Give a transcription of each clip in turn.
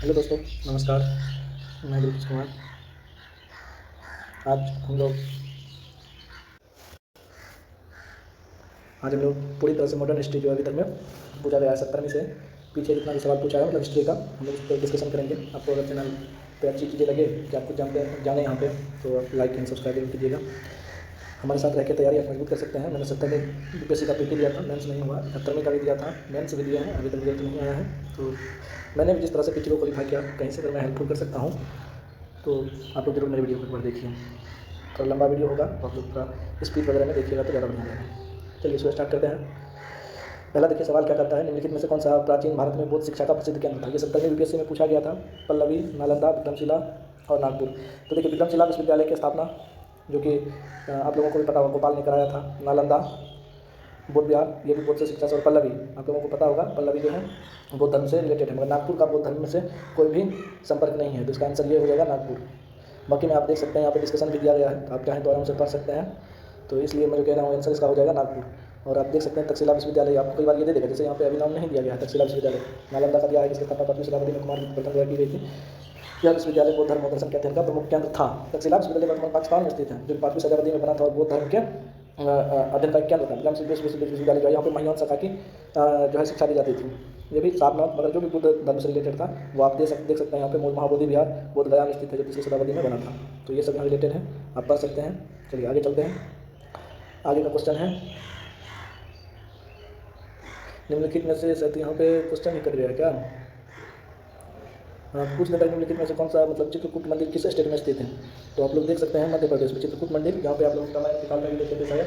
Hello दोस्तों, नमस्कार। मैं दिलीप कुमार। आज हम लोग पूरी तरह से मॉडर्न हिस्ट्री जो अभी तक में पूछा गया है 70वीं से पीछे जितना भी सवाल पूछा है मतलब हिस्ट्री का हम लोग उस पर डिस्कशन करेंगे। आपको अगर चैनल पे अच्छी चीज़ें लगे कि आपको जाने यहाँ पे तो आप लाइक एंड सब्सक्राइब जरूर कीजिएगा। हमारे साथ रह के तैयारी आप मजबूत कर सकते हैं। मैंने 70 में यूपीएससी का पीटी दिया था, मेंस नहीं हुआ। 78 का भी दिया था, मेंस भी दिया है, अभी तक रिजल्ट नहीं आया है। तो मैंने भी जिस तरह से पीटी को क्वालिफाई किया, कहीं से अगर मैं हेल्पफुल कर सकता हूँ तो आप लोग जरूर मेरी वीडियो को एक बार देखिए। थोड़ा लंबा वीडियो होगा तो आप लोग थोड़ा स्पीड वगैरह में देखिएगा तो ज़्यादा बढ़िया रहेगा। चलिए इसको स्टार्ट करते हैं। पहला देखिए सवाल क्या करता है, निम्नलिखित में से कौन सा प्राचीन भारत में बौद्ध शिक्षा का प्रसिद्ध केंद्र था। ये 70वीं यूपीएससी में पूछा गया था। पल्लवी, नालंदा, विक्रमशिला और नागपुर। तो देखिए विक्रमशिला विश्वविद्यालय की स्थापना जो कि आप लोगों को भी पता होगा गोपाल ने कराया था। नालंदा बौद्ध विहार, ये भी बौद्ध से शिक्षा से। और पल्लवी आप लोगों को पता होगा, पल्लवी जो है बौद्ध धर्म से रिलेटेड है, मगर नागपुर का बौद्ध धर्म से कोई भी संपर्क नहीं है। तो इसका आंसर ये हो जाएगा नागपुर। बाकी में आप देख सकते हैं यहाँ पे डिस्कशन भी दिया गया है, तो आप चाहें तो आराम से पढ़ सकते हैं। तो इसलिए मैं जो कह रहा हूँ आंसर इसका हो जाएगा नागपुर। और आप देख सकते हैं तक्षशिला विश्वविद्यालय आपको कई बार ये दे देगा, जैसे यहाँ पे अभी नाम नहीं दिया गया है तक्षशिला विश्वविद्यालय। नालंदा का दिया है, जिसकी स्थापना पाटलिपुत्र शिलापति में कुमार प्रथम द्वारा की गई थी। यह विश्वविद्यालय बौद्ध धर्म और दर्शन के अध्ययन का प्रमुख केंद्र था। तक्षशिला विश्वविद्यालय वर्तमान पाकिस्तान में स्थित है, जो 5वीं शताब्दी में बना था और बौद्ध धर्म के अध्ययन का एक केंद्र था। विश्वविद्यालय जो है यहाँ पे महिमांत शाखा की जो है शिक्षा दी जाती थी। ये भी सारनाथ मगर जो भी बुद्ध धर्म से रिलेटेड था वो आप देख सकते हैं यहाँ पे महाबोधि विहार बोध गया में स्थित है, जो 3वीं शताब्दी में बना था। तो ये सब यहाँ रिलेटेड है, आप पढ़ सकते हैं। चलिए आगे चलते हैं। आगे का क्वेश्चन है, निम्नलिखित में से यहाँ पे क्वेश्चन ही कट गया क्या? पूछ लेता है निम्नलिखित में से कौन सा मतलब चित्रकूट मंदिर किस स्टेट में स्थित है। तो आप लोग देख सकते हैं मध्य प्रदेश में चित्रकूट मंदिर। यहाँ पे आप लोग रामायण के काल में भी देखे थे शायद,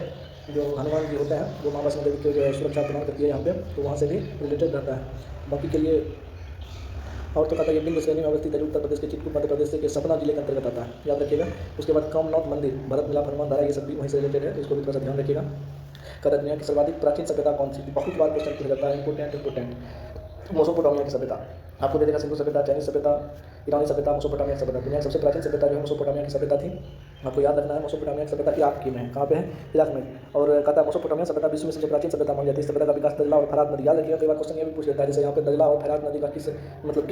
जो हनुमान जी होते हैं वो माँ वैष्णो देवी की जो है सुरक्षा प्रदान करती है यहाँ पे, तो वहाँ से भी रिलेटेड रहता है। बाकी के लिए और तो कहता है ये बिंदु श्रेणी में अवस्थित है, उत्तर प्रदेश के चित्रकूट मध्य प्रदेश के सतना जिले के अंतर्गत आता है, याद रखिएगा। उसके बाद कामनाथ मंदिर, भरत मिलाप, हनुमान धारा, ये सब भी वहीं से रिलेटेड है, तो इसको भी थोड़ा सा ध्यान रखिएगा। कहता दुनिया की सर्वाधिक प्राचीन सभ्यता कौन सी थी, बहुत बार क्वेश्चन पूछा जाता है, इंपोर्टेंट। मेसोपोटामिया की सभ्यता आपको दे देगा, सिंधु सभ्यता, चाइनीज सभ्यता, ईरानी सभ्यता, मेसोपोटामिया की सभ्यता। दुनिया की सबसे प्राचीन सभ्यता जो है मेसोपोटामिया की सभ्यता थी। आपको याद रखना है मेसोपोटामिया की सभ्यता इराक की में है, कहाँ पे है, इराक में। और कहता है मेसोपोटामिया सभ्यता विश्व में सबसे प्राचीन सभ्यता मानी जाती है। इस सभ्यता का विकास दजला और फरात नदी, याद रखिएगा। कई बार क्वेश्चन ये भी पूछ लेता है, जैसे यहाँ पे दजला और फरात नदी का किस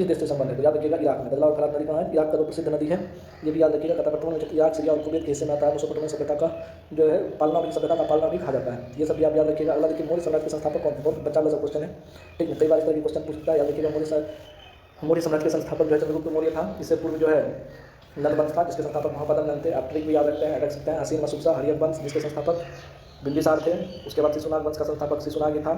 देश से संबंध है, तो याद रखिएगा इराक में। दजला और फरात नदी कहाँ है, इराक का जो प्रसिद्ध नदी है, ये भी याद रखिएगा। कहता है वर्तमान में इराक, सीरिया और कुवैत के हिस्से में आता है। मेसोपोटामिया सभ्यता का जो है पालना भी, सभ्यता का पालना भी कहा जाता है। ये सब भी आप याद रखिएगा। अगला देखिए, मौर्य साम्राज्य के संस्थापक कौन थे, बहुत बच्चा वाला क्वेश्चन है, ठीक है। कई बार इस तरह के क्वेश्चन पूछता है, याद रखिएगा। मौर्य साम्राज्य के संस्थापक जो है चंद्रगुप्त मौर्य था। इससे पूर्व जो है नंद वंश था, जिसके संस्थापक महापद्म नंद थे। आप ट्रिक भी याद रख सकते हैं। हसीन मसूसा हरियक वंश, जिसके संस्थापक बिंबिसार थे। उसके बाद शिशुनाग वंश का संस्थापक शिशुनाग था।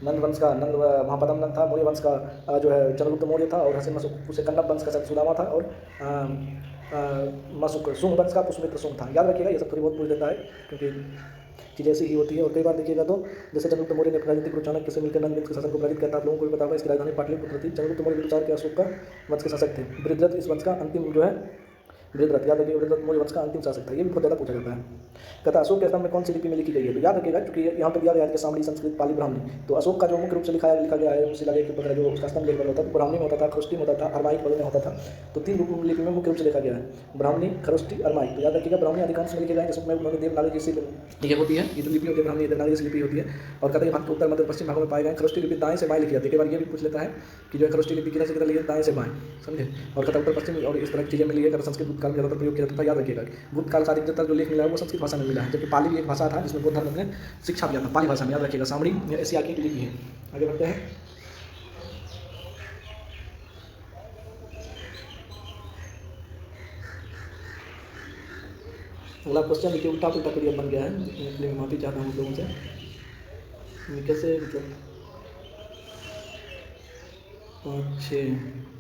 नंद वंश का महापद्म नंद था। मौर्य वंश का जो है चंद्रगुप्त मौर्य था। और हसीन मसूसा कन्नब वंश का सुदामा था। और शुंग वंश का पुष्यमित्र शुंग था। याद रखिएगा, ये सब थोड़ी बहुत पूछ देता है क्योंकि चीज़ ऐसी ही होती है। और कई बार देखिएगा तो जैसे चंद्रगुप्त मौर्य ने राजनीतिक गुरु चाणक्य से मिलकर नंद वंश के शासन को पराजित किया था। आप लोगों को भी पता होगा, इसकी राजधानी पाटलिपुत्र थी। चंद्रगुप्त मौर्य विदुसार के अशोक का वंश के शासक थे। बृहद्रथ इस वंश का अंतिम जो है बृहद्रथ, याद रखिए, बृहद्रथ मौर्य वंश का अंतिम शासक था। ये भी बहुत ज़्यादा पूछा जाता है। कहता अशोक के स्तंभ में कौन सी लिपि में लिखी गई है, तो याद रखिएगा क्योंकि यहाँ पर दिया गया है कि सामरी, संस्कृत, पाली, ब्राह्मणी। तो अशोक का जो मुख्य रूप से लिखा गया है शिलालेख वगैरह जो उसका स्तंभ लेख होता था, ब्राह्मणी में होता था, खरोष्टी में होता था, अरमाइक वगैरह में होता था। तो 3 लिपि में मुख्य रूप से लिखा गया है, ब्राह्मणी, खरोष्टी, अरमाइक। तो याद रखिएगा ब्राह्मणी अधिकांश में लिखे गए, जिसमें उन्होंने देवनागरी जैसी ये होती है, ये जो लिपि होती है ब्राह्मणी देवनागरी जैसी लिपि होती है। और कहते हैं भारत के उत्तर मध्य पश्चिम भागों में पाए गए। खरोष्टी लिपि दाएं से बाएं लिखी जाती है। कई बार ये भी पूछ लेता है कि जो है खरोष्टी लिपि किधर से किधर लिखी है, दाएं से बाएं, समझे। और कहता उत्तर पश्चिम और इस तरह की चीज़ें मिली है। संस्कृत बुद्ध काल में ज़्यादातर प्रयोग किया जाता था। याद रखिएगा बुद्ध काल का अधिकतर जो लेख मिला है वो संस्कृत भाषा में मिला है, जबकि पाली भी एक भाषा था जिसमें बौद्ध धर्म ने शिक्षा दिया था, पाली भाषा में। याद रखिएगा सामरी एशिया की लिपि है। आगे बढ़ते हैं। अगला क्वेश्चन देखिए, उल्टा पुल्टा पीरियड बन गया है, इसलिए मैं माफी चाहता हूँ लोगों से। कैसे मतलब 5 6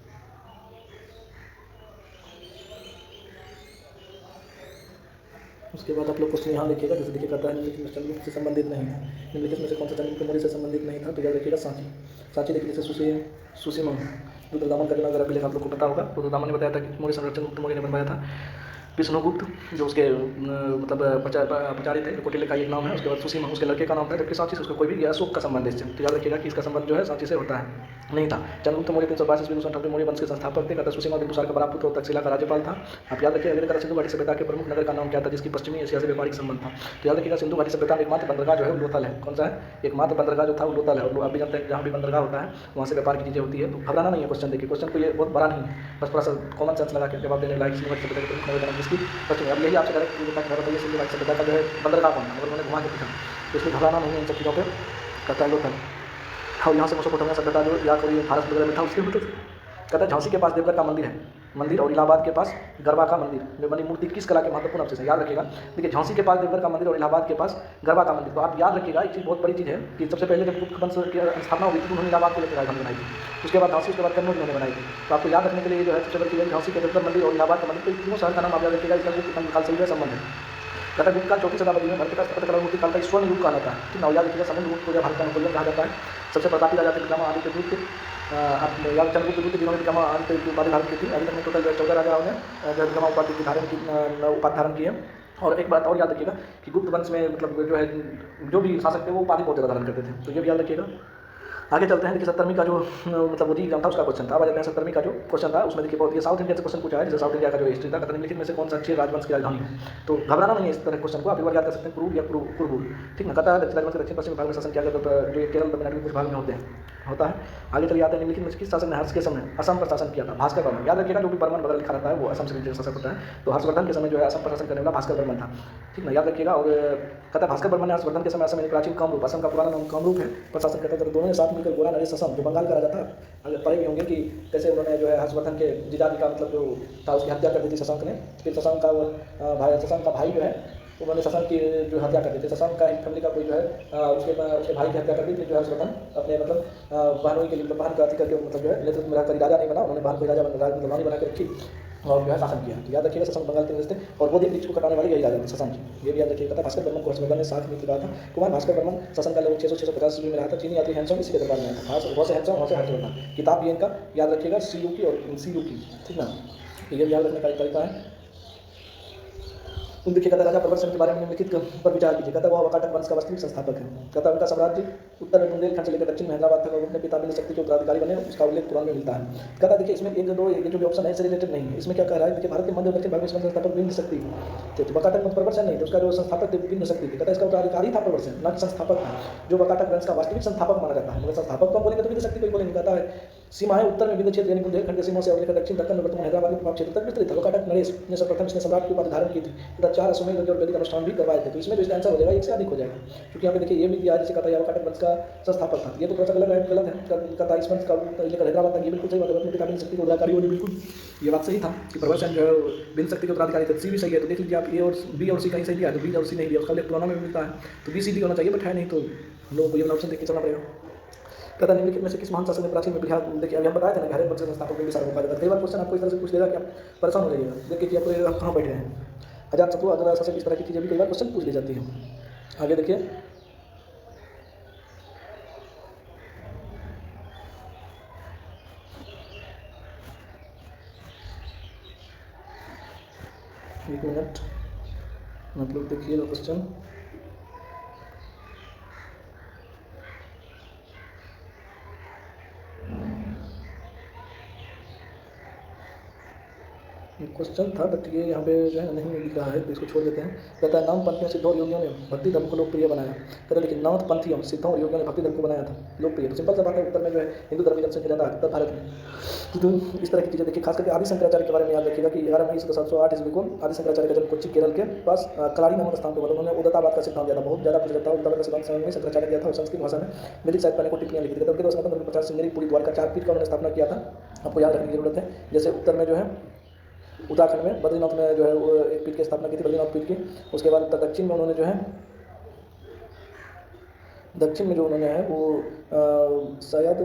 उसके बाद आप लोग क्वेश्चन यहाँ लिखिएगा। जैसे देखिए कहता है निम्नलिखित चंद्रगुप्त से संबंधित नहीं था। निम्नलिखित में से कौन सा चंद्रगुप्त मौर्य से संबंधित नहीं था, तो याद रखिएगा सांची देखिए। जैसे सुसीमा रुद्रदामन का जो नगर अभिलेख आप लोग को पता होगा, रुद्रदामन ने बताया था कि मौर्य सम्राट चंद्रगुप्त मौर्य ने बनवाया था। विष्णुगुप्त जो उसके मतलब प्रचारी थे, कौटिल्य का एक नाम है, उसके बाद सुसीमा उसके लड़के का नाम था, जबकि सांची से उसका कोई भी अशोक का संबंध है इससे। तो याद रखिएगा कि इसका संबंध जो है सांची से होता है नहीं था। चंद्रगुप्त मौर्य 322 ईस्वी ठाकुर मौर्य वंश के संस्थापक थे। सुसीमा बिंदुसार का बड़ा पुत्र और तक्षशिला का राज्यपाल था। आप याद रखिएगा अगले सिंधु घाटी सभ्यता के प्रमुख नगर का नाम क्या था जिसकी पश्चिमी एशिया से व्यापारिक संबंध था। तो याद रखिएगा सिंधु घाटी सभ्यता में एकमात्र बंदरगाह जो है लोथल है। कौन सा है? एकमात्र बंदरगाह जो था वो लोथल है। और आप भी जानते हैं जहाँ भी बंदरगाह होता है वहाँ से व्यापार की चीज़ें होती है। तो घबराना नहीं है क्वेश्चन देखिए, क्वेश्चन को ये बहुत बड़ा नहीं है, बस थोड़ा सा कॉमन सेंस लगा के जवाब देने लायक सिंधु घाटी सभ्यता के प्रमुख नगर का नाम जिसकी पश्चिमी। अब यही आपसे डायरेक्ट बताइए सिंधु घाटी सभ्यता का जो है बंदरगाह कौन था, अगर उन्होंने घुमा के पूछा तो इसलिए घबराना नहीं है इन सब चीज़ों पर। कहता है लोथल। और यहाँ से मेसोपोटामिया सभ्यता जो या कोई भारत वगैरह में था उसके होते थे। कहता है झांसी के पास देवघर का मंदिर है, मंदिर, और इलाहाबाद के पास गरबा का मंदिर में बनी मूर्ति किस कला के महत्वपूर्ण अवशेष है? याद रखिएगा। देखिए झांसी के पास देवघर का मंदिर और इलाहाबाद के पास गरबा का मंदिर। तो आप याद रखिएगा एक चीज़ बहुत बड़ी चीज़ है कि सबसे पहले जब गुप्त वंश की स्थापना हुई थी तो उन्होंने इलाहाबाद को लेकर राजधानी बनाई थी। उसके बाद झांसी, उसके बाद कन्नौज उन्होंने बनाई थी। तो आपको याद रखने के लिए जो है सबसे बड़ी चीज़ है झांसी के देवघर मंदिर और इलाहाबाद का मंदिर। तो तीनों शहर का नाम आप याद रखिएगा, इसका गुप्त काल से संबंध है। कहता गुप्त काल 4वीं शताब्दी में भारत का स्थापत्य कला मूर्ति काल का स्वर्ण युग कहलाता है। ठीक है, याद रखिएगा समुद्र गुप्त को या भारत का नेपोलियन कहा जाता है। सबसे प्रतापी राजा थे पितामह आदित्य गुप्त। आप याद चंद्रगुप्त गुप्त जिन्होंने पितामह आदित्य की उपाधि धारण की थी। अभी तक में टोटल 14 राजाओं ने पितामह उपाधि की उपाधि धारण की है। और एक बात और याद रखिएगा कि गुप्त वंश में मतलब जो है जो भी शासक थे वो उपाधि बहुत ज़्यादा धारण करते थे, तो ये भी याद रखिएगा। आगे चलते हैं। देखिए 70वीं का जो मतलब वही एग्जाम था उसका क्वेश्चन था। अब आ जाते हैं 70वीं का जो क्वेश्चन था उसमें देखिए बहुत ये साउथ इंडिया से क्वेश्चन पूछा है, जैसे साउथ इंडिया का जो हिस्ट्री था। निम्नलिखित में से कौन सा अच्छी राजवंश की राजधानी है? तो घबराना नहीं है इस तरह क्वेश्चन को, आप एक बार याद कर सकते हैं, कुरुल या कुरुबुल। ठीक ना, कहता है राजवंश के दक्षिण पश्चिम भाग में शासन किया गया, तो जो केरल तमिलनाडु के कुछ भाग में होता है। आगे चलिए आते हैं निम्नलिखित में किस शासक ने हर्ष के समय असम पर शासन किया था? भास्कर वर्मन। याद रखिएगा जो भी बर्मन बगल लिखा रहता है वो असम से रिलेटेड शासक होता है। तो हर्षवर्धन के समय जो है असम पर शासन करने वाला भास्कर वर्मन था। ठीक ना, याद रखिएगा। और कहता है भास्कर वर्मन ने हर्षवर्धन के समय असम प्राचीन कामरूप, असम का पुराना नाम कामरूप है, पर शासन करता था। दोनों ने साथ मिलकर गोरा नरेश असम जो बंगाल का राजा था, अगर पढ़े भी होंगे कि कैसे उन्होंने जो है हर्षवर्धन के जीजाजी का मतलब जो था उसकी हत्या कर दी थी शशांक ने। फिर शशांक का भाई जो है उन्होंने शशांक की जो हत्या कर दी थी। शशांक का फैमिली का कोई जो है उसके भाई की हत्या कर दी थी। जो हर्षवर्धन अपने मतलब बहनों के लिए बहन का अति करके मतलब जो है नेतृत्व में रहकर राजा नहीं बना, उन्होंने बहन को राजा मतलब रानी बना के रखी और जो है शासन किया। तो याद रखिएगा शशांक बंगाल के थे और वो वृक्ष को कटाने वाले यही राजा थे शशांक जी, ये भी याद रखिएगा। भास्कर वर्मन को हर्षवर्धन ने साथ में कहा था। कुमार भास्कर वर्मन शासन का लगभग 650 ईस्वी में रहा था। चीनी यात्री हैंसोंग इसी के दरबार में आया था। वहाँ से हैंसोंग, वहाँ से हर्षवर्धन। किताब भी इनका याद रखिएगा सीयूकी और सीयूकी। ठीक ना, ये याद रखने का एक तरीका है। देखिए कहता राजा प्रवर्सन के बारे में निम्नलिखित पर विचार कीजिए। कहता वह वाकाटक वंश का वास्तविक संस्थापक है। कहता उनका साम्राज्य उत्तर में बुंदेलखंड से लेकर दक्षिण में हैदराबाद तक अपने पिता बिंदु शक्ति के उत्तराधिकारी बने, उसका उल्लेख पुराण में मिलता है। कहता देखिए इसमें एक दो ये जो भी ऑप्शन है इससे रिलेटेड नहीं है। इसमें क्या कह रहा है? देखिए भारत के मध्य और दक्षिण भाग में इसका संस्थापक बिंदु शक्ति थे। तो वाकाटक मत प्रवर्सन नहीं थे, उसका जो संस्थापक थे बिंदु शक्ति थे। कहता इसका उत्तराधिकारी था प्रवर्सन, न कि संस्थापक था, जो वाकाटक वंश का वास्तविक संस्थापक माना जाता है। मगर संस्थापक तो बोलेंगे तो बिंदु शक्ति कोई बोलेंगे। कहता है सीमा है उत्तर में विंध्य क्षेत्र यानी बुंदेलखंड की सीमा से लेकर दक्षिण दक्कन में वर्तमान हैदराबाद के प्रभाव क्षेत्र तक विस्तृत है। वाकाटक नरेश ने सर्वप्रथम इसने सम्राट की उपाधि धारण की थी तथा 4 अश्वमेध यज्ञ और वैदिक अनुष्ठान भी करवाए थे। तो इसमें जो इसका आंसर हो जाएगा एक से अधिक हो जाएगा, क्योंकि यहाँ पे देखिए ये भी दिया जैसे कहता है वाकाटक वंश का संस्थापक था। ये तो थोड़ा सा गलत है। कहता इस वंश का लेकर हैदराबाद तक ये बिल्कुल सही बात है। पिता बिंदु शक्ति के उत्तराधिकारी होने बिल्कुल ये बात सही था कि प्रवर्सन जो है बिंदु शक्ति के उत्तराधिकारी थे। सी भी सही है। तो देख लीजिए आप ए और बी और सी कहीं सही दिया है, तो बी और सी नहीं दिया, उसका उल्लेख पुराणों में मिलता है। तो बी सी डी होना चाहिए, बट है नहीं, तो हम लोगों को ये ऑप्शन देख के चलना पड़ेगा। कहता निम्नलिखित में से किस महान शासक ने प्राचीन में बिहार, देखिए अभी हम बताए थे ना हर वंश के संस्थापक में भी सारा मौका देता है। कई बार क्वेश्चन आपको इस तरह से पूछ लेगा कि आप परेशान हो जाइएगा, देखिए कि आप कहाँ बैठे हैं। अजातशत्रु अग्रराज शासक इस तरह की चीज़ें भी कई बार क्वेश्चन पूछ ली जाती हैं। आगे देखिए एक मिनट, मतलब देखिए क्वेश्चन क्वेश्चन था बट ये यहाँ पे जो है नहीं लिख रहा है, तो इसको छोड़ देते हैं। कहता है नाम पंथियों सिद्धों और योगियों ने भक्ति धर्म को लोकप्रिय बनाया। कहता है लेकिन नाम पंथियों सिद्धों और योगियों ने भक्ति धर्म को बनाया था लोकप्रिय। तो सिंपल सा बात है, उत्तर में जो है हिंदू धर्म की जनसंख्या ज़्यादा है उत्तर भारत में। तो इस तरह की चीज़ें देखिए, खास करके आदि शंकराचार्य के बारे में याद रखिएगा कि 11 मई 708 ईस्वी को आदि शंकराचार्य का जन्म कोच्चि केरल के पास कलाड़ी नामक स्थान पर हुआ। उन्होंने उदतावाद का सिद्धांत दिया था, बहुत ज़्यादा प्रचलित था। उदतावाद का सिद्धांत समय में शंकराचार्य दिया था और संस्कृत भाषा में वैदिक साहित्य ने को टिप्पणियां लिखी थी। उनके 250 सिंगरी पूरी द्वारका 4 पीठ का उन्होंने स्थापना किया था। आपको याद रखने की जरूरत है। जैसे उत्तर में जो है उत्तराखंड में बद्रीनाथ में जो है वो एक पीठ की स्थापना की थी, बद्रीनाथ पीठ की। उसके बाद उत्तर दक्षिण में उन्होंने जो है दक्षिण में जो उन्होंने है वो शायद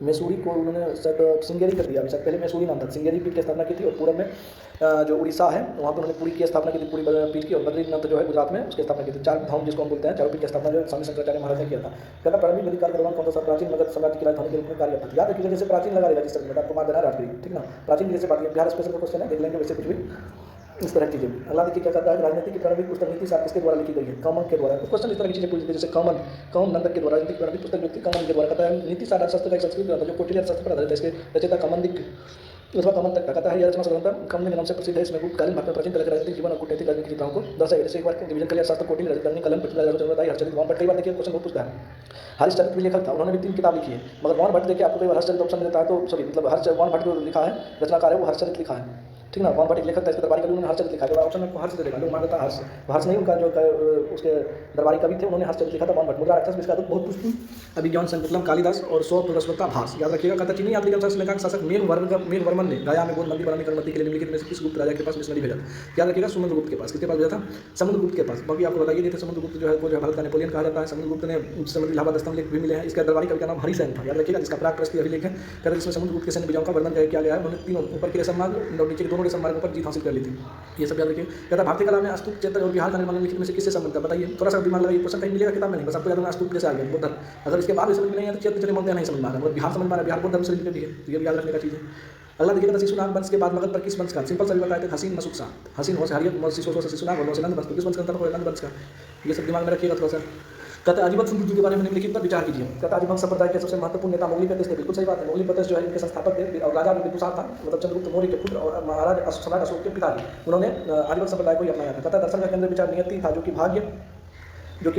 मैसूरी को उन्होंने शायद श्रृंगेरी कर दिया, अभी शायद पहले मैसूरी नाम था, श्रृंगेरी पीठ की स्थापना की थी। और पूरब में जो उड़ीसा है वहाँ पर उन्होंने पुरी की स्थापना की थी, पुरी पीठ की। और बद्रीनाथ जो है गुजरात में, उसकी स्थापना की थी। चार धाम जिसको हम बोलते हैं, चारों पीठ की स्थापना जो स्वामी शंकराचार्य महाराज ने किया था। कहता प्रारंभिक वैदिक काल के दौरान कौन सा प्राचीन मगध साम्राज्य की राजधानी के रूप में कार्य करता था। याद रखिए जैसे प्राचीन लगा रहेगा, जिस तरह में आपको मार देना राजगिरी, ठीक ना, प्राचीन जैसे बात बिहार स्पेशल क्वेश्चन है, देख लेंगे वैसे कुछ भी इस तरह की चीजें। अगला देखिए क्या कहता है, राजनीति की प्रारंभिक पुस्तक नीति शास्त्र किसके द्वारा लिखी गई है। कॉमन के द्वारा। कुछ क्वेश्चन इस तरह की चीजें पूछते हैं, जैसे कॉमन नंदक के द्वारा। राजनीतिक प्रारंभिक पुस्तक जो थी कॉमन के द्वारा। कहता है नीति शास्त्र का एक संस्कृत ग्रंथ जो कौटिल्य शास्त्र पर आधारित है, इसके रचयिता कमंदिक अथवा कमन तक कहता है। यह रचना साधारणतः कमन के नाम से प्रसिद्ध है। इसमें गुप्तकालीन भारत में प्राचीन तरह के राजनीतिक जीवन और कूटनीतिक राजनीतिक चिंताओं को दर्शाया। जैसे एक बार डिवीजन कलियर शास्त्र कौटिल्य राजनीति कलम हर्षचरित वहाँ पर कई बार देखिए क्वेश्चन बहुत पूछता है। हर्षचरित भी लेखक था, उन्होंने भी 3 किताब लिखी है। मगर वॉन भट्ट देखिए आपको कई बार हर्षचरित ऑप्शन देता है, तो सॉरी मतलब वॉन भट्ट जो लिखा है रचनाकार है वो हर्षचरित लिखा है, ठीक ना। वॉन भट्ट एक लेखक था, इसके दरबारी कवि उन्होंने हर्षचरित लिखा है। ऑप्शन में हर्ष देगा, लोग मानता हर्ष, हर्ष नहीं उनका जो उसके दरबारी कवि थे उन्होंने हर्षचरित लिखा था। वॉन भट्ट मुद्रा राक्षस इसका बहुत पुष्टि अभिज्ञान संकलम कालिदास और सौ पुरस्वता भास। याद रखिएगा। कहता चीनी यात्री का शासक मेघवर्मन ने गया में बौद्ध मंदिर बनाने की अनुमति के लिए निम्नलिखित में से किस गुप्त राजा के पास मिशनरी भेजा। याद रखिएगा समुद्रगुप्त के पास। किसके पास भेजा था? समुद्रगुप्त के पास। बाकी आपको बताइए थे समुद्रगुप्त जो है वो जो भारत का नेपोलियन कहा जाता है। समुद्रगुप्त ने समुद्री इलाहाबाद स्तंभ लेख भी मिले हैं। इसका दरबारी कवि का नाम हरिसेन था। याद रखिएगा। जिसका प्राक-प्रस्ती अभिलेख है। कहते हैं इसमें समुद्रगुप्त के सैन्य विजयों का वर्णन किया गया है। उन्होंने तीनों ऊपर के रेशम मार्ग और नीचे के दोनों रेशम मार्गों पर जीत हासिल कर ली थी। ये सब याद रखिए। कहता भारतीय कला में स्तूप, चैत्य और विहार का निर्माण निम्नलिखित में से किससे संबंधित है? बताइए। थोड़ा सा दिमाग लगाइए, क्वेश्चन कहीं मिलेगा किताब में नहीं, बस आपको याद होगा स्तूप कैसे आ गया बुद्ध। अगर इसके बाद समझ में नहीं है तो चैत्य चले नहीं समझ में आ रहा है, बिहार समझ में आ रहा है, बिहार बुद्ध धर्म से रिलेटेड है, तो ये भी याद रखने का चीज़ है। अगला देखिएगा शिशुनाग वंश के बाद मगध पर किस वंश का? सिंपल सभी बताए थे, हसीन मसुकसा। हसीन हो से हरियत शिशुनाग और नंद वंश, किस वंश का? नंद वंश का। ये सब दिमाग में रखिएगा थोड़ा सा। कहता है आजीवन समृद्धि के बारे में निम्नलिखित पर विचार कीजिए। कहता है आजीवन संप्रदाय के सबसे महत्वपूर्ण नेता मोगली प्रदेश थे। बिल्कुल सही बात है। मोगली प्रदेश जो है इनके संस्थापक थे और राजा बिंदुसार था, मतलब चंद्रगुप्त मौर्य के पुत्र और महाराज सम्राट अशोक के पिता। उन्होंने आजीवन संप्रदाय को ही अपनाया था। कहता दर्शन का केंद्र विचार नियति था, जो कि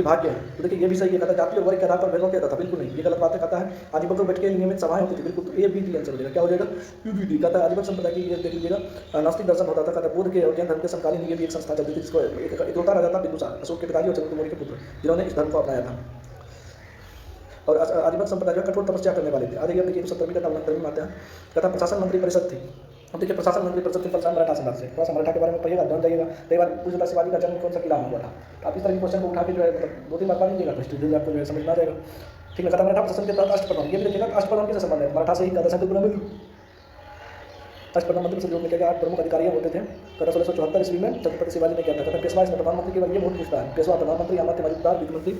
भाग्य है। तो देखिए ये भी सही है। कहता जाति और वर्ग के आधार पर भेदभाव किया था, बिल्कुल नहीं, ये गलत बात है। कहता है आजीवन बैठ के नियमित सभाएं होती थी, बिल्कुल, तो ABD आंसर हो जाएगा। क्या हो जाएगा? UBD। कहता है आजीवन संप्रदाय की देख लीजिएगा नास्तिक दर्शन होता था। कहता बुद्ध के और जैन धर्म के समकालीन ये भी एक संस्था चलती थी, जिसको इकलौता राजा था बिंदुसार, अशोक के पिताजी और चंद्रगुप्त मौर्य के पुत्र, जिन्होंने इस धर्म को अपनाया था। और आजीवन संप्रदाय जो कठोर तपस्या करने वाले थे। आगे ये देखिए 70वीं का में आते हैं। कहता प्रशासन मंत्री परिषद थी। अब देखिए प्रशासन मंत्री परिषद सिंपल सा मराठा सम्राट से। थोड़ा सा मराठा के बारे में पढ़िएगा, ध्यान जाइएगा। कई बार पूछता शिवाजी का जन्म कौन सा किला में हुआ था। आप इस तरह के क्वेश्चन को उठा के जो है मतलब 2-3 बार पढ़ लीजिएगा तो हिस्ट्री आपको जो है समझ में आ जाएगा, ठीक है। कहता मराठा प्रशासन के तहत अष्टप्रधान, ये भी देखिएगा अष्टप्रधान किससे संबंध है? मराठा से ही। कहता प्रधानमंत्री से जो में 8 प्रमुख अधिकारी होते थे। कहता 1674 ईस्वी में छत्रपति शिवाजी ने किया था। कहता पेशवा इसमें प्रधानमंत्री केवल ये बहुत पूछता है। पेशवा प्रधानमंत्री, अमात्य मजूमदार, वित्त मंत्री,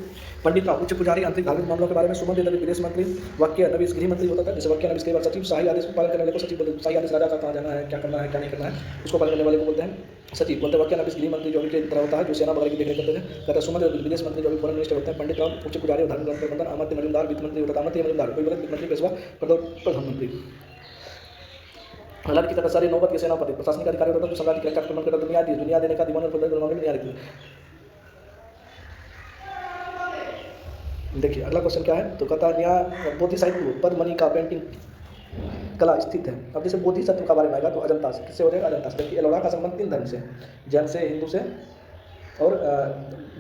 पंडित राव, उच्च पुजारी, आंतरिक धार्मिक मामलों के बारे में सुमन देवी विदेश मंत्री, वाक्य नवीस गृह मंत्री होता था। जैसे वाक्य नवीस कई बार सचिव, शाही आदेश पालन करने वाले को सचिव बोलते हैं। शाही आदेश राजा का कहाँ जाना है, क्या करना है, क्या नहीं करना है, उसको पालन करने वाले को बोलते हैं सचिव। बोलते वाक्य नवीस गृह मंत्री जो भी तरह होता है, जो सेना वगैरह की देखरेख करते थे। कहता सुमन विदेश मंत्री जो भी फॉरेन मिनिस्टर होते हैं। पंडित राव उच्च पुजारी और धार्मिक प्रबंधन, अमात्य मजूमदार वित्त मंत्री होता है। अमात्य मजूमदार कोई वित्त मंत्री, पेशवा प्रधानमंत्री। हालांकि कहता सारे नौबत के सेनापति प्रशासनिक अधिकारी होता है, जो सम्राट की रक्षा प्रबंध करता है। दुनिया देने का दीवान और मामले में नहीं आती। देखिए अगला क्वेश्चन क्या है, तो कहता है यहाँ बोधि साहित्य पद्मणि का पेंटिंग कला स्थित है। अब जैसे बोधिसत्व का बारे में आएगा तो अजंता से। किससे हो जाएगा? अजंता से। एलोरा का संबंध 3 धर्म से, जैन से, हिंदू से और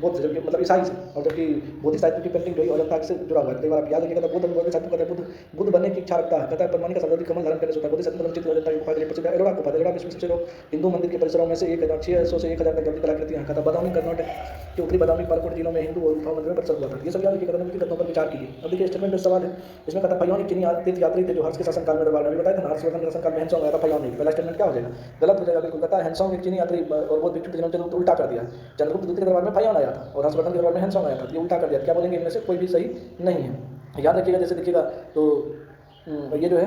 बौद्ध से, जबकि मतलब ईसाई से। और जबकि बोधि साहित्य की पेंटिंग जो है अजंता से जुड़ा हुआ है। कई बार आप याद रखिएगा। बुद्ध साहित्य कहता है बुद्ध बनने की इच्छा रखता है। कहता है पद्मणि का सर्वाधिक कमल धारण करने से होता है। बोधि सत्व चित्र अजंता की गुफा के लिए प्रसिद्ध है। एलोरा गुफा, एलोरा विश्व सबसे लोग हिंदू मंदिर के परिसरों में से 600 से 1000 तक की कलाकृतियां। कहता बदामी कर्नाटक के उत्तरी बदामी पालकोट जिलों में हिंदू और गुफा मंदिर में प्रसिद्ध हुआ था। ये सब याद रखिएगा। की घटनाओं पर विचार कीजिए। अब देखिए स्टेटमेंट में सवाल है। इसमें कहता पयोनिक चीनी तीर्थ यात्री थे जो हर्ष के शासनकाल में दरबार में बताया था। हर्षवर्धन के शासनकाल में हैंसोंग आया था। पयोनिक पहला स्टेटमेंट क्या हो जाएगा? गलत हो जाएगा बिल्कुल। कहता है हैंसोंग एक चीनी यात्री और बहुत भिक्षु थे, जिन्होंने उल्टा कर दिया। चंद्रगुप्त द्वितीय के दरबार में पयोन आया था और हर्षवर्धन के दरबार में हैंसोंग आया था। ये उल्टा कर दिया। क्या बोलेंगे? इनमें से कोई भी सही नहीं है। याद रखिएगा। जैसे देखिएगा तो ये जो है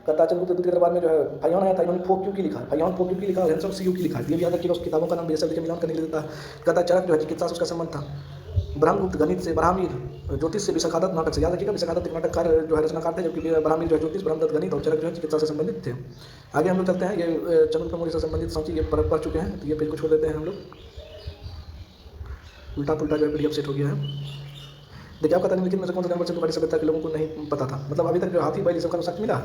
कहता चंद्रगुप्त द्वितीय के दरबार में जो है फयोन आया था, इन्होंने फोक्यू की लिखा, फयोन फोक्यू की लिखा और हैंसोंग सीयू की लिखा। ये भी याद रखिएगा। उस किताबों का नाम बेहद देखिए मिलान करने के लिए देता है। कहता चरक जो है चिकित्सा से उसका संबंध था। ब्रह्मगुप्त गणित से, ब्राह्मीर ज्योतिष से, विशाखादत्त नाटक से। याद रखिएगा विशाखादत्त नाटककार जो है रचनाकार थे, जबकि ब्राह्मीर जो है ज्योतिष, ब्रह्मदत्त गणित और चरक जो है चिकित्सा से संबंधित थे। आगे हम लोग चलते हैं। ये चंद्रगुप्त मौर्य से संबंधित सोची ये पढ़ चुके हैं, तो ये पेज को छोड़ देते हैं हम लोग। उल्टा पुल्टा जो PDF सेट हो गया है। देखिए आपका निम्नलिखित में से कौन सा जानवर तुम्हारी सभ्यता के लोगों को नहीं पता था? मतलब अभी तक जो हाथी बैल सबका सच मिला,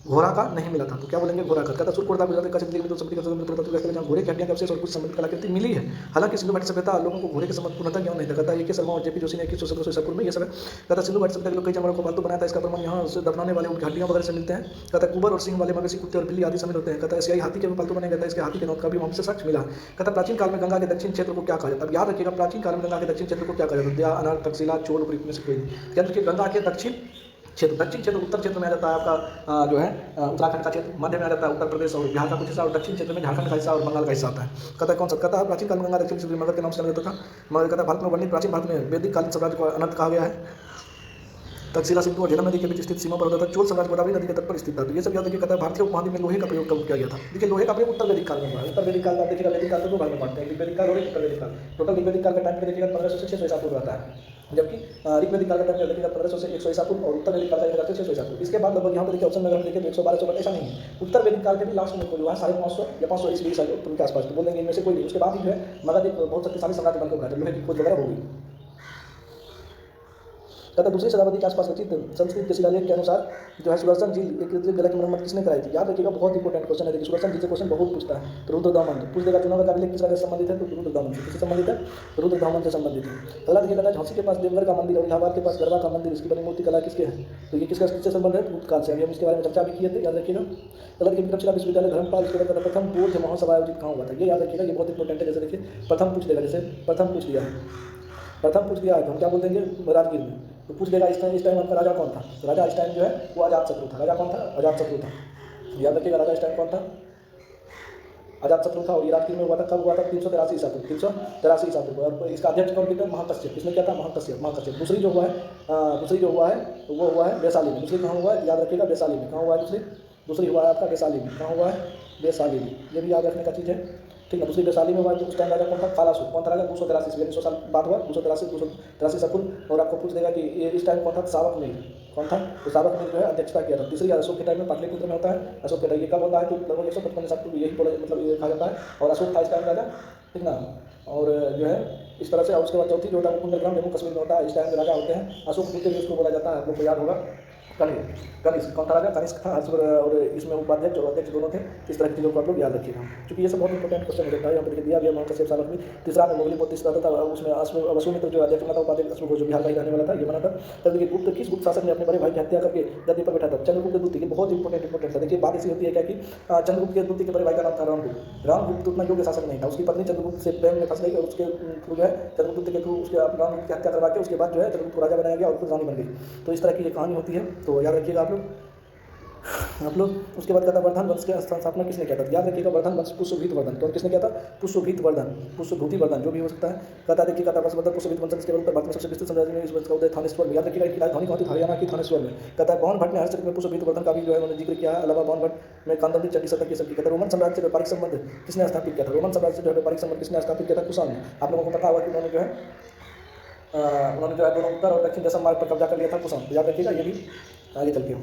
घोड़ा का नहीं मिला था। तो क्या बोलेंगे? घोड़ा का। कहता सुरकुर्ता गुजरात का क्षेत्र में घोड़े के हड्डियां के अवशेष और कुछ संबंधित कलाकृति मिली है। हालांकि सिंधु घाटी सभ्यता लोगों को घोड़े के संबंध पूर्णतः ज्ञान नहीं था। कहता है के शर्मा और JP जोशी ने 2117 में ये सब। कहता सिंधु घाटी सभ्यता के लोग कई जानवरों को पालतू बनाया था। इसका प्रमाण यहाँ से दफनाने वाले उनकी हड्डियां वगैरह से मिलते हैं। कहता कुबर और सिंह वाले मवेशी, कुत्ते और बिल्ली आदि शामिल होते हैं। कहता एशियाई हाथी के भी पालतू बनाया गया था। इसके हाथी के नौत का भी वंश से साक्ष्य मिला। कहता प्राचीन काल में गंगा के दक्षिण क्षेत्र को क्या कहा जाता है? याद रखिएगा प्राचीन काल में गंगा के दक्षिण क्षेत्र को क्या कहा जाता है? दया, अनार, तक्षशिला, चोल, में से कोई। याद रखिए गंगा के दक्षिण क्षेत्र, दक्षिण क्षेत्र उत्तर क्षेत्र में आ जाता है आपका जो है उत्तराखंड का क्षेत्र, मध्य में आ जाता है उत्तर प्रदेश और बिहार का कुछ हिस्सा, और दक्षिण क्षेत्र में झारखंड का हिस्सा और बंगाल का हिस्सा आता है। कहता है कौन सा? कहता है प्राचीन काल में गंगा दक्षिण मगध के नाम से जाना जाता था। मगर कहता है भारत में वर्णित प्राचीन भारत में वैदिक कालीन साम्राज्य को अनंत कहा गया है। तक्षशिला सिंधु और झेलम नदी के बीच स्थित सीमा पर होता था। चोल साम्राज्य गोदावरी नदी के तट पर स्थित था। तो ये सब याद रखिए। कहता है भारतीय उपमहाद्वीप में लोहे का प्रयोग कब किया गया था? देखिए लोहे का प्रयोग उत्तर वैदिक काल में हुआ है। उत्तर वैदिक काल का देखिएगा, वैदिक काल को दो भाग में बांटते हैं, ऋग्वैदिक काल और उत्तर वैदिक काल। टोटल ऋग्वैदिक काल का टाइम देखिएगा 1500 से 600 ईसा पूर्व रहता है, जबकि ऋग्वैदिक काल का टाइम देखिएगा 1500 से 100 ईसा पूर्व, और उत्तर वैदिक काल का 1600 ईसा पूर्व। इसके बाद लगभग यहाँ पर देखिए ऑप्शन में अगर देखें तो 112 बट ऐसा नहीं है। उत्तर वैदिक काल के भी लास्ट में हुआ है 550 या 500 ईस्वी पूर्व के आसपास, तो बोल देंगे इनमें से कोई नहीं। उसके बाद ही जो है मगध एक बहुत शक्तिशाली साम्राज्य बनकर उभरा, लोहे की खोज वगैरह होगी। तथा दूसरी शताब्दी के आसपास रचित संस्कृत के शिलालेख के अनुसार जो है सुदर्शन झील एक जगह की मरम्मत किसने कराई थी? याद रखिएगा, बहुत इंपॉर्टेंट क्वेश्चन है। देखिए सुदर्शन झील से क्वेश्चन बहुत पूछता है। तो रुद्रदामन पूछ देगा। चुनाव का कार्य किस राज्य से संबंधित है? तो रुद्रदामन से। किससे संबंधित है? रुद्रदामन से संबंधित है। अगला देखिएगा झांसी के पास देवगढ़ का मंदिर और इलाहाबाद के पास गरबा का मंदिर, इसकी बनी मूर्ति कला किसके है? तो ये किससे संबंध है? गुप्त काल से। अभी हम इसके बारे में चर्चा भी किए थे, याद रखिएगा। अगला देखिए विक्रमशिला विश्वविद्यालय धर्मपाल इसके बाद प्रथम बौद्ध महोत्सव आयोजित कहाँ हुआ था? ये याद रखिएगा, ये बहुत इंपॉर्टेंट है। जैसे देखिए प्रथम पूछ देगा, जैसे प्रथम पूछ दिया है, प्रथम पूछ दिया है तो हम क्या बोल देंगे? राजगीर में। तो पूछ देगा इस टाइम आपका राजा कौन था? तो राजा इस टाइम जो है वो अजातशत्रु था। राजा कौन था? अजातशत्रु था। याद रखिएगा, राजा इस टाइम कौन था? अजातशत्रु था। और ये राजगीर में हुआ था। कब हुआ था? 383 ईसा पूर्व, 383 ईसा पूर्व। और इसका अध्यक्ष कौन थे? महाकश्यप। इसमें क्या था? महाकश्यप। दूसरी जो हुआ है वो हुआ है वैशाली में। दूसरी कहाँ हुआ है? याद रखिएगा, वैशाली में। कहाँ हुआ है? दूसरी हुआ है आपका वैशाली में। कहाँ हुआ है? वैशाली में। ये भी याद रखने का चीज़ है, ठीक है। दूसरी वैशाली में हुआ है। तो उस टाइम राजा कौन था? कालासुर। कौन था राजा? 283 100 साल बाद हुआ, 283 ईसा पूर्व। और आपको पूछ देगा कि ये इस टाइम कौन था? शावक मिल। कौन था? तो शावक मिल जो है अध्यक्षता किया था। तीसरी अशोक के टाइम में पाटलिपुत्र में होता है। अशोक के टाइम ये कब होता है? तो लगभग 155 ईसा पूर्व, यही मतलब ये कहा जाता है। और अशोक था इस टाइम राजा, ठीक ना। और जो है इस तरह से। और उसके बाद चौथी जो होता है कुंदलग्राम जम्मू कश्मीर में होता है। इस टाइम राजा होते हैं अशोक द्वितीय, भी उसको बोला जाता है, आप लोग को याद होगा। कनिष्क। कौन था राजा? कनिष्क था। और इसमें उपाध्यक्ष और अध्यक्ष दोनों थे। इस तरह की चीज़ों को आप लोग याद रखिएगा, क्योंकि ये सब बहुत इंपॉर्टेंट क्वेश्चन हो जाता है। यहाँ पर दिया गया महाकश्यप शावक में। तीसरा में मुगली बहुत तीसरा था, उसमें अश्वमित्र जो अध्यक्ष बना था, उपाध्यक्ष अश्वघोष जो बिहार का ही रहने वाला था, ये बना था। तब देखिए गुप्त किस गुप्त शासक ने अपने बड़े भाई की हत्या करके गद्दी पर बैठा था? चंद्रगुप्त द्वितीय। बहुत इंपॉर्टेंट था। देखिए बात ऐसी होती है क्या कि चंद्रगुप्त के द्वितीय के बड़े भाई का नाम था रामगुप्त। रामगुप्त उतना योग्य शासक नहीं था। उसकी पत्नी चंद्रगुप्त से प्रेम में फंस गई, और उसके थ्रू जो है चंद्रगुप्त के थ्रू उसके रामगुप्त की हत्या करवा के उसके बाद जो है चंद्रगुप्त को राजा बनाया गया और खुद रानी बन गई। तो इस तरह की ये कहानी होती है, तो याद रखिएगा आप लोग। उसके बाद कहता है वर्धन वंश की स्थापना किसने किया था? याद रखिएगा, वर्धन वंश पुष्यभूति वर्धन। तो किसने किया था? पुष्यभूति वर्धन जो भी हो सकता है। कहता है देखिए, कहता पुष्यभूति वंश के उत्तर भारत में सबसे विस्तृत साम्राज्य में इस वंश का उदय थानेश्वर में। याद रखिएगा कि राजधानी कौन थी? हरियाणा की थानेश्वर में। कहता है बावन भट्ट ने हर्षचरित में पुष्यभूति वर्धन का भी जो है उन्होंने जिक्र किया है। अलावा बावन भट्ट में कांदबरी चंडी शतक की सब। कहता है रोमन साम्राज्य से व्यापारिक संबंध किसने स्थापित किया था? रोमन साम्राज्य से जो है व्यापारिक संबंध किसने स्थापित किया था? कुषाण ने। आप लोगों को पता होगा कि उन्होंने जो है दोनों उत्तर और दक्षिण देशम मार्ग पर कब्जा कर लिया था कुषाण। याद रखिएगा ये भी आगे चल के।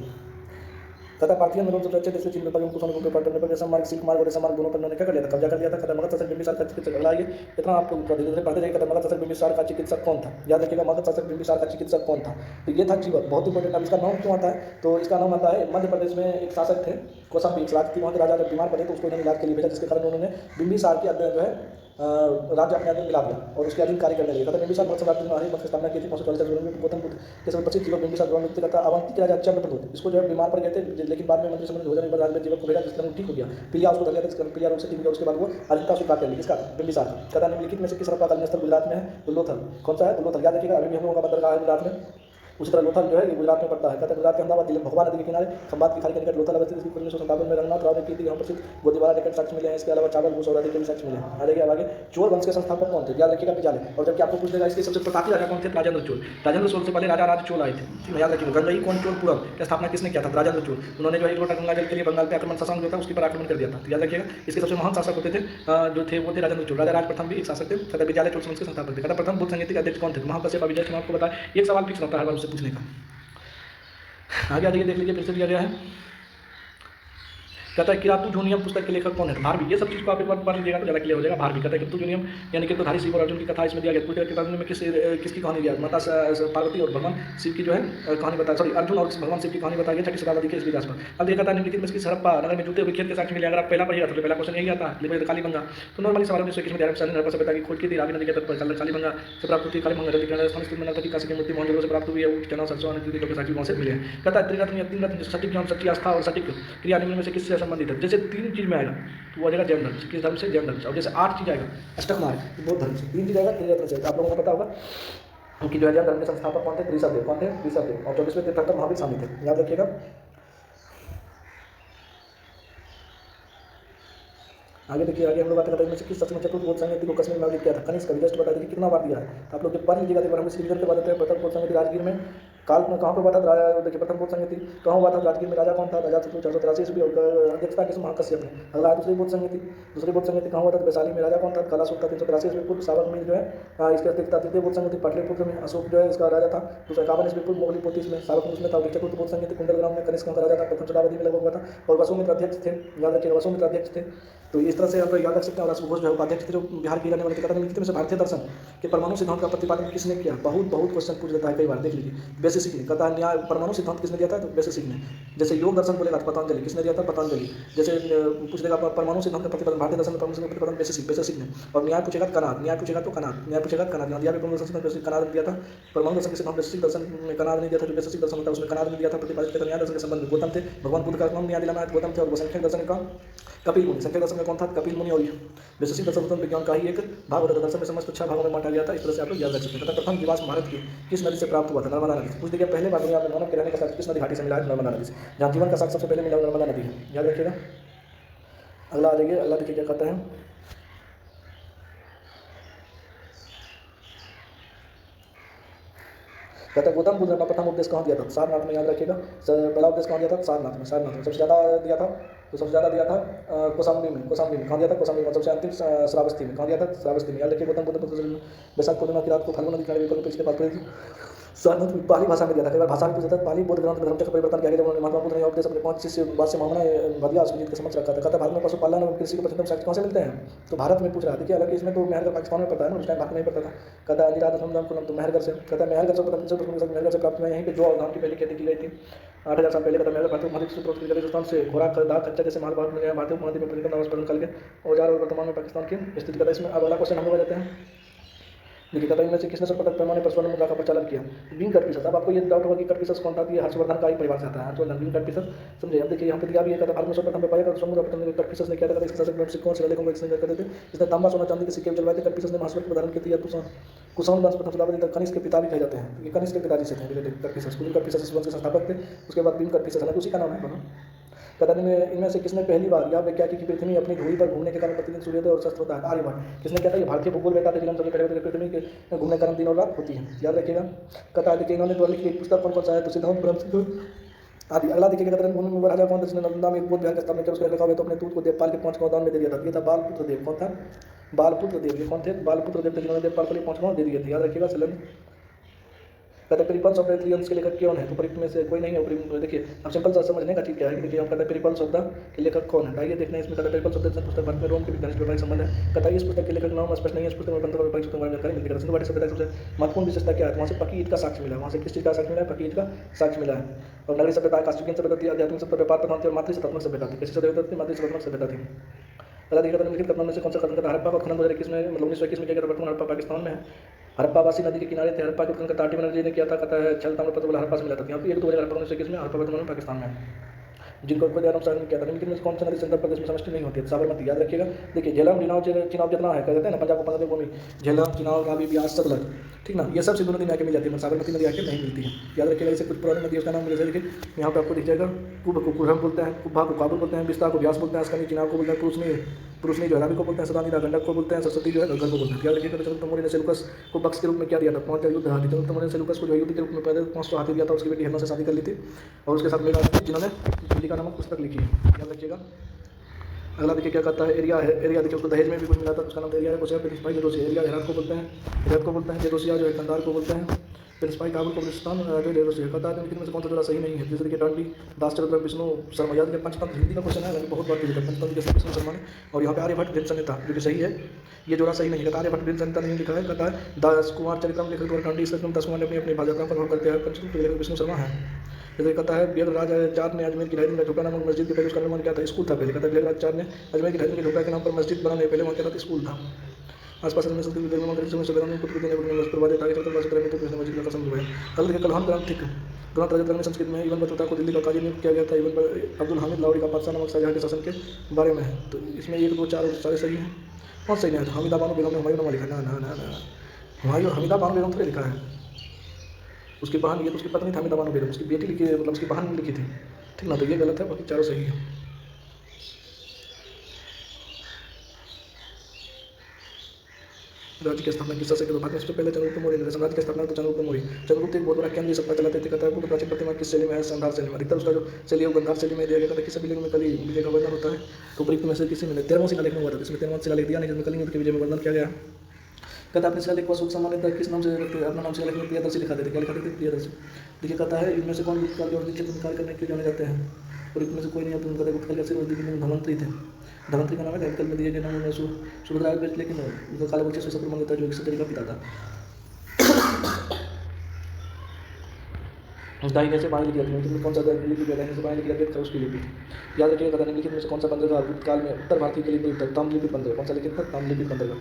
कहता पार्थियन में सबसे अच्छे देश चीन में कुषाण को पाटन पर देशम मार्ग, सिल्क मार्ग और देशम मार्ग दोनों पर उन्होंने क्या कर लिया था? कब्जा कर लिया था। कहता मगध शासक बिंबिसार का चिकित्सक। अगला ये इतना आपको धीरे धीरे पढ़ते जाइए। कहता मगध शासक बिंबिसार का चिकित्सक कौन था? याद रखिएगा, मगध शासक बिंबिसार का चिकित्सक कौन था? तो ये था जीवक। बहुत इंपॉर्टेंट। अब इसका नाम क्यों आता है? तो इसका नाम आता है मध्य प्रदेश में एक शासक थे कौशाम्बी, एक राज थी। वहाँ के राजा जब बीमार पड़े तो उसको इलाज के लिए भेजा, जिसके कारण उन्होंने बिंबिसार के जो है राज्य अपने अधीन मिला दिया और उसके अधीन कार्य करने लगे। कहते बिंबिसार बहुत साम्राज्य ने की स्थापना की थी। 544 में गौतम बुद्ध के समय प्रसिद्ध जीवक बिंबिसार द्रोणादित्य कहता अवंती के राजा चंद्रप्रभु इसको जो है बीमार पड़ गए थे, लेकिन बाद में मंत्री समझ भोजन पर राजवीर जीवक को भेजा, जिसके ठीक हो गया। पीलिया उसको धर लिया था, पीलिया रोग से ठीक हो गया। उसके बाद वो अधीनता स्वीकार कर ली। किसका? बिंबिसार का। कहता निम्नलिखित में से किस हड़प्पा स्थल गुजरात में है? तो लोथल। कौन सा है? तो लोथल। याद रखिएगा, अभी भी हम लोगों का बंदरगाह है गुजरात में। उसी तरह लोथल जो है ये गुजरात में पड़ता है। कहता है गुजरात के अहमदाबाद जिले भगवा नदी के किनारे खंबात की खाड़ी के निकट लोथल अवस्थित। इसकी 1957 में रंगनाथ राव ने की थी। यहाँ प्रसिद्ध गोदीबारा निकट साक्ष्य मिले हैं। इसके अलावा चावल भूस और आदि के भी साक्ष्य मिले हैं। आ जाइए आगे। चोल वंश के संस्थापक कौन थे? याद रखिएगा विजाले। और जबकि आपको पूछ देगा इसके सबसे प्रतापी राजा कौन थे? राजेंद्र चोल। राजेंद्र चोल से पहले राजा राज चोल आए थे, ठीक है। याद रखिएगा। गंगई कौन चोलपुरम की स्थापना किसने किया था? राजेंद्र चोल। उन्होंने जो है लोटा गंगा जल के लिए बंगाल पे आक्रमण शशांक जो था उसके पर आक्रमण कर दिया था। याद रखिएगा, इसके सबसे महान शासक होते थे जो थे वो थे राजेंद्र चोल। राजा राज प्रथम भी एक शासक थे। कहता विद्यालय चोल वंश के संस्थापक थे। कहता प्रथम बुद्ध संगीत के अध्यक्ष कौन थे? महाकश्यप विजय। मैं आपको बताया एक सवाल फिक्स रहता है हर बार उससे पूछने का। आगे आ जाइए, देख लीजिए फिर से दिया गया है। कहता है किरातु जूनियम पुस्तक के लेखक कौन है? भारवी। ये सब चीज़ को आप एक बार पढ़ लीजिएगा तो ज़्यादा क्लियर हो जाएगा। भारवी। कहता है किरातु जूनियम यानी कि धारी शिव और अर्जुन की कथा इसमें दिया गया। पूछा किताब में किसकी कहानी दिया? माता पार्वती और भगवान शिव की जो है कहानी बताया। सॉरी, अर्जुन और भगवान शिव की कहानी बताई गई 6वीं शताब्दी के इसके आसपास। अब देखा था निम्नलिखित में इसकी हड़प्पा नगर में जूते हुए खेत के साक्ष्य मिले। अगर आप पहला पढ़िएगा तो पहला क्वेश्चन यही आता है। कालीबंगा। तो नॉर्मली सवाल में हड़प्पा सभ्यता की खोज की थी। रावी नदी के तट पर कालीबंगा से प्राप्त हुई। कालीबंगा नदी राजस्थान स्थित में नर्तकी काशी की मूर्ति मोहनजोदड़ो से प्राप्त हुई है। ऊँट चना सरसों नदी के साक्ष्य वहाँ से मिले हैं। कहता है त्रिरत्न या 3 रत्न सटीक ज्ञान, सच्ची आस्था और सटीक क्रिया निम्न में से किससे संबंधित है? जैसे 3 चीज में आएगा तो वो आ जाएगा जैन धर्म से। किस धर्म से? जैन धर्म से। और जैसे 8 चीज आएगा अष्टक मार्ग बौद्ध धर्म से। 3 चीज आएगा त्रिरत्न से। आप लोगों को पता होगा उनकी जो है जैन धर्म के संस्थापक कौन थे? ऋषभदेव। कौन थे? ऋषभदेव। और 24वें तीर्थंकर महावीर स्वामी थे, याद रखिएगा। आगे देखिए, आगे हम लोग बात करते हैं इनमें से किस सच में चतुर्थ संगति को कश्मीर में किया था? कनिष्क। जस्ट बता दीजिए कितना बार दिया है, तो आप लोग जब पढ़ लीजिएगा तो हम इस रिवीजन के बाद देते हैं। प्रथम संगति राजगीर में, काल में कहाँ पर हुआ था? देखिए प्रथम बोध संगति कहाँ हुआ था? राजगीर में। राजा कौन था? राजा 483 ईस्वी और अध्यक्षता किस महाकश्यप ने। अगला दूसरी बोध संगति, दूसरी बोध संगति कहाँ हुआ था? वैशाली में। राजा कौन था? कालासुर था 383 ईस्वी पूर्व। सावक में जो है इसकी अध्यक्षता। तृतीय बोध संगति पाटलिपुत्र में, अशोक जो है इसका राजा था। दूसरा 51 ईस्वी पूर्व मोगली पोती में, सावक उसमें था। चतुर्थ बोध संगति कुंडलग्राम में, कनिष्क का राजा था, प्रथम शताब्दी में लगभग हुआ था। और वसुमित्र अध्यक्ष थे, याद रखिएगा वसुमित्र अध्यक्ष थे। तो इस तरह से आप याद रख सकते हैं। और घोष जो है उपाध्यक्ष थे, जो बिहार की रहने वाले थे। कथा में से भारतीय दर्शन के परमाणु सिद्धांत का प्रतिपादन किसने किया? बहुत क्वेश्चन पूछ लेता है कई बार, देख लीजिए। बेसिक ने कथा न्याय परमाणु सिद्धांत किसने दिया था? तो बेसिक ने। जैसे योग दर्शन बोलेगा तो पतंजलि, किसने दिया था? पतंजलि। जैसे पूछ देगा परमाणु सिद्धांत का प्रतिपादन, भारतीय दर्शन परमाणु सिद्धांत का प्रतिपादन बेसिक ने। और न्याय पूछेगा कनाद, न्याय पूछेगा तो कनाद, न्याय पूछेगा कनाद। यहाँ दिया परमाणु दर्शन बेसिक कनाद दिया था। परमाणु दर्शन के सिद्धांत बेसिक दर्शन में कनाद नहीं दिया था, जो बेसिक दर्शन होता है उसमें कनाद नहीं दिया था। प्रतिपादित किया था न्याय दर्शन के संबंध में गौतम थे। भगवान बुद्ध का नाम न्याय दिलाना गौतम थे। और संख्या दर्शन का कपिल मुनि। संख्या दर्शन में कौन था? कपिल मुनि। और बेसिक दर्शन विज्ञान का ही एक भाग होता था। दर्शन में समस्त 6 भागों में बांटा गया था। इस तरह से आप लोग याद रख सकते हैं। प्रथम जीवाश्म भारत की किस नदी से प्राप्त हुआ था? नर्मदा नदी। पूछ देखिए पहले बार दुनिया में मानव के रहने का साक्ष्य किस नदी घाटी से मिला है? नर्मदा नदी से। जहाँ जीवन का साक्ष्य सबसे पहले मिला नर्मदा नदी है, याद रखिएगा। अगला आ जाइए, अगला देखिए क्या कहता है। कहता है गौतम बुद्ध ने प्रथम उपदेश कहाँ दिया था? सारनाथ में, याद रखिएगा। पहला उपदेश कहाँ दिया था? सारनाथ में। सारनाथ में सबसे ज़्यादा दिया था, तो सबसे ज़्यादा दिया था कौशाम्बी में। कौशाम्बी में कहाँ दिया था? कौशाम्बी में। सबसे अंतिम श्रावस्ती में। कहाँ दिया था? श्रावस्ती में। याद रखिए गौतम बुद्ध वैशाख पूर्णिमा की रात को फाल्गुन नदी किनारे पर इसके बाद सारनाथ में पाली भाषा में दिया था। कई बार भाषा में पूछा था। पाली बौद्ध ग्रंथ में धर्मचक्र परिवर्तन किया गया जब महात्मा बुद्ध ने उपदेश अपने 5 शिष्य बाद से मामला बदिया उसको जीत के समझ रखा था। कहता भारत में पशुपालन और कृषि के प्रचलित साक्ष्य कहाँ से मिलते हैं? तो भारत में पूछ रहा था। हालांकि इसमें तो मेहरगढ़ पाकिस्तान में पड़ता है ना, उस टाइम भारत में नहीं पड़ता था। कहता अनिराध तो मेहरगढ़ से। कहता मेहरगढ़ से मेहरगढ़ से प्राप्त हुआ। यहीं पे जो धान की पहली खेती की गई थी 8000 साल पहले। कहता मेहरगढ़ भारतीय उपमहाद्वीप राजस्थान से खुराक दाल कच्चा जैसे माल भारत में गया। भारतीय उपमहाद्वीप में परिक्रम नवास निकल के औजार और वर्तमान में पाकिस्तान की स्थिति। कहता इसमें अब अगला क्वेश्चन हम लोग आ जाते हैं। देखिए कहता इनमें से किसने सर्वप्रथम पैमाने पर स्वर्ण मुद्रा का प्रचालन किया? बिंग कटपिसस। अब आपको ये डाउट होगा कि कटपिसस कौन था? ये हर्षवर्धन का ही परिवार से आता है। हर्षवर्धन बिंग कटपिसस समझे। अब देखिए यहाँ पे दिया भी है। कहता भारत में सर्वप्रथम पे पाया था स्वर्ण मुद्रा कटपिसस ने किया था। इसके साथ सिक्कों से लेकर एक्सचेंज करते थे। इसने तांबा सोना चांदी के सिक्के जलवाए थे। कटपिसस ने महाश्वेत धारण की थी। कुषाण वंश प्रथम शताब्दी तक कनिष्क के पिता भी कहे जाते हैं। ये कनिष्क के पिताजी से थे रिलेटेड कटपिसस। कटपिसस इस वंश के संस्थापक थे। उसके बाद बिंग कटपिसस है, उसी का नाम है। कथन में इनमें से किसने पहली बार यह व्याख्या की कि पृथ्वी अपनी धुरी पर घूमने के कारण प्रतिदिन सूर्योदय और अस्त होता है? आर्यभट्ट। किसने कहता है? ये भारतीय भूगोल वेता थे जिन्होंने सबसे पहले पृथ्वी के घूमने के कारण दिन और रात होती है, याद रखिएगा। कहता है कि इन्होंने द्वारा लिखी पुस्तक कौन सा है? तो सिद्धांत ब्रह्म आदि। अगला देखिएगा कहते हैं भूमि में राजा कौन था जिसने नर्मदा में बोध विहार का स्थापना किया? उसका लिखा हुआ तो अपने दूत को देवपाल के 5 गांव में दे दिया था। ये था बालपुत्र देव। कौन था? बालपुत्र देव। ये कौन थे? बालपुत्र देव थे जिन्होंने देवपाल को 5 गांव दे दिए थे, याद रखिएगा। चलन कहते हैं पेरिपल्स ऑफ द एथलियंस के लेखक कौन है? तो परिप में से कोई नहीं है। देखिए अब सिंपल सा समझने का चीज क्या है कि देखिए हम कहते हैं पेरिपल्स ऑफ द के लेखक कौन है? आइए देखना है। इसमें कहते हैं पेरिपल्स ऑफ द पुस्तक भारत में रोम के विज्ञान व्यापारिक संबंध है। कहता है इस पुस्तक के लेखक नाम स्पष्ट नहीं है। इस पुस्तक में ग्रंथों का व्यापारिक सूत्र जानकारी मिलती है। सिंधु घाटी सभ्यता सबसे महत्वपूर्ण विशेषता क्या है? वहाँ से पकी ईंट का साक्ष्य मिला है। वहाँ से किस चीज़ का साक्ष्य मिला है? पकी ईंट का साक्ष्य मिला है। और नगरी सभ्यता कास्टिकियन सभ्यता थी। आध्यात्मिक सभ्यता व्यापार प्रधान थी। और मातृ सत्तात्मक सभ्यता थी। कैसी सभ्यता थी? मातृ सत्तात्मक सभ्यता थी। अगला देखिए निम्नलिखित कथनों में से कौन सा कथन? हड़प्पा का खनन 2021 में मतलब 1921 में किया गया था। वर्तमान हड़प्पा पाकिस्तान में है। हड़प्पावासी नदी के किनारे थे। हड़प्पा के उत्खनन का टाटी बनर्जी ने किया था। कहता है छल ताम्र पत्र वाला हड़प्पा से मिला था। यहाँ पे 1-2 हड़प्पा 1921 में हड़प्पा वर्तमान में पाकिस्तान में जिनको कोई आराम साधन किया था। निम्नलिखित में कौन सा नदी सेंट्रल प्रदेश में समष्टि नहीं होती है? साबरमती, याद रखिएगा। देखिए झेलम चिनाब जितना है कहते हैं ना पंजाब को 15 भूमि झेलम चिनाब रावी ब्यास सतलज, ठीक ना, ये सब सिंधु नदी में आके मिल जाती है, साबरमती नदी आके नहीं मिलती है, याद रखिएगा। इसे कुछ पुरानी नदी उसका नाम जैसे देखिए यहाँ पे आपको दिख जाएगा। कुब को कुरहम बोलते हैं, कुब्भा को काबुल बोलते हैं, बिस्ता को व्यास बोलते हैं, अस्कनी चिनाब को बोलते हैं, पुरुषनी जो है रावी को बोलते हैं, सदानी गंडक को बोलते हैं, सरस्वती जो है गंगा को बोलते हैं, याद रखिएगा। चंद्रगुप्त मौर्य ने सेलुकस को बक्स के रूप में क्या दिया था? 5 युद्ध हाथी। चंद्रगुप्त मौर्य ने सेलुकस को जो युद्ध के रूप में पहले 500 हाथी दिया था। उसकी बेटी हिरना से शादी कर ली थी और उसके साथ मेरा जिन्होंने चिलिका नामक पुस्तक लिखी है, याद रखिएगा। अगला देखिए क्या कहता है? एरिया है। एरिया देखिए उसको दहेज में भी कुछ मिला था, उसका नाम एरिया है। कुछ प्रिंसिपाई जेरोसिया। एरिया हेरात को बोलते हैं, हेरात को बोलते हैं। जेरोसिया जो है कंधार को बोलते हैं। प्रिंसिपाई काबुल को बलूचिस्तान जो जेरोसिया। कहता है लेकिन में से कौन सा जोड़ा सही नहीं है? जैसे देखिए डांडी दासचंद्र विष्णु शर्मा, याद रखिए। पंचतंत्र हिंदी का क्वेश्चन है, लेकिन बहुत बार पूछा था। पंचतंत्र जैसे विष्णु शर्मा ने, और यहाँ पे आर्यभट्ट भीमसेनिता जो कि सही है, ये जोड़ा सही नहीं है। आर्यभट्ट भीमसेनिता नहीं लिखा है। कहता है दास कुमार चरित्रम लेखक और डांडी इसमें 10 कुमार ने अपनी अपनी भाषाओं का करते हैं। पंचतंत्र लेखक विष्णु शर्मा है। जैसे कहता है बेगराज चार ने अजमेर की ढाई झोपड़ा नामक मस्जिद के पहले उसका निर्माण किया था, स्कूल था पहले। कहता है बेगराज चार ने अजमेर की ढाई झोपड़ा के नाम पर मस्जिद बनाने पहले वहाँ क्या था? स्कूल था। आसपास में संस्कृत विद्यालय में सुबह कुछ पूर्वाधिक आगे चलकर मस्जिद का कसम हुआ है। कल के कलहन ग्रंथ रजत में संस्कृत में इवन बतौता को दिल्ली का काजी नियुक्त किया गया था। इवन अब्दुल हामिद लाहौरी का बादशाह नमक शाहजहां के शासन के बारे में है। तो इसमें 1, 2, 4 सारे सही हैं। कौन सही नहीं है? हमीदा बानो बेगम ने हुमायूं नामा लिखा। ना हमीदा बानो बेगम थोड़ी लिखा है। उसकी बहन लिखी तो उसकी पत्नी था अमिताभ बेगम, उसकी बेटी लिखी मतलब उसकी बहन लिखी थी, ठीक ना। तो ये गलत है, बाकी चारों सही है। राज्य की स्थापना किस से भारत में सबसे पहले चंद्रगुप्त मौर्य ने साम्राज्य की स्थापना तो चंद्रगुप्त मौर्य। चंद्रगुप्त एक बहुत बड़ा केंद्रीय सत्ता चलाते थे। कहता है बुद्ध प्राचीन प्रतिमा किस शैली में है? शानदार शैली में। अधिकतर उसका जो शैली है वो गंधार शैली में दिया गया था। किसी भी लिंग में कली विजय का वर्णन होता है तो उपयुक्त में से किसी में 13वां शिलालेख में हुआ था, इसमें 13वां शिलालेख दिया नहीं जिसमें कलिंग युद्ध के विजय में वर्णन किया गया। कहता अपने शिलालेख को अशोक सामान्यतः किस नाम से रखते हैं? अपना नाम शिलालेख में प्रियदर्शी लिखा देते। क्या लिखा देते? प्रियदर्शी। देखिए कहता है इनमें से कौन गुप्तकाल और दीक्षित कार्य करने के लिए जाने जाते हैं? और इनमें से कोई नहीं है। उनका गुप्तकाल के धमंत्री थे। धमंत्री का नाम है कैपिटल में दिए गए नाम में सुभद्राय, लेकिन उनका काला बच्चे से सफल मान लेता है जो एक सतरी का पिता था। दाई कैसे पानी लिखी जाती है? कौन सा लिपि है? से पानी लिखी जाती है उसकी लिपि। याद रखिएगा कथा निम्नलिखित में से कौन सा बंदरगाह भूतकाल में उत्तर भारतीय के लिए ताम्रलिपि बंदरगाह? कौन सा लिखित था? ताम्रलिपि बंदरगाह।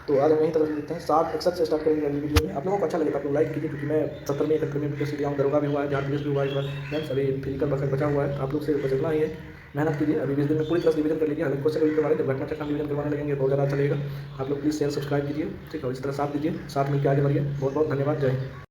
तो आज हम यहीं तक लिखते हैं। 60 से स्टार्ट करेंगे अगली वीडियो में। आप लोगों को अच्छा लगे तो आप लोग लाइक कीजिए, क्योंकि मैं 70वीं 71वीं वीडियो से लिया हूँ। दरोगा भी हुआ है, झाड़ भी हुआ है, इस बार मैम सभी फिजिकल बखत बचा हुआ है। आप लोग से बचना ही है, मेहनत कीजिए। अभी 20 दिन में पूरी तरह से रिवीजन कर लीजिए। हर क्वेश्चन के बारे में घटना चक्र रिवीजन करवाने लगेंगे, बहुत ज़्यादा चलेगा। आप लोग प्लीज़ शेयर सब्सक्राइब कीजिए, ठीक है। इस तरह साथ दीजिए, साथ मिलकर आगे बढ़िए। बहुत बहुत धन्यवाद। जय हिंद।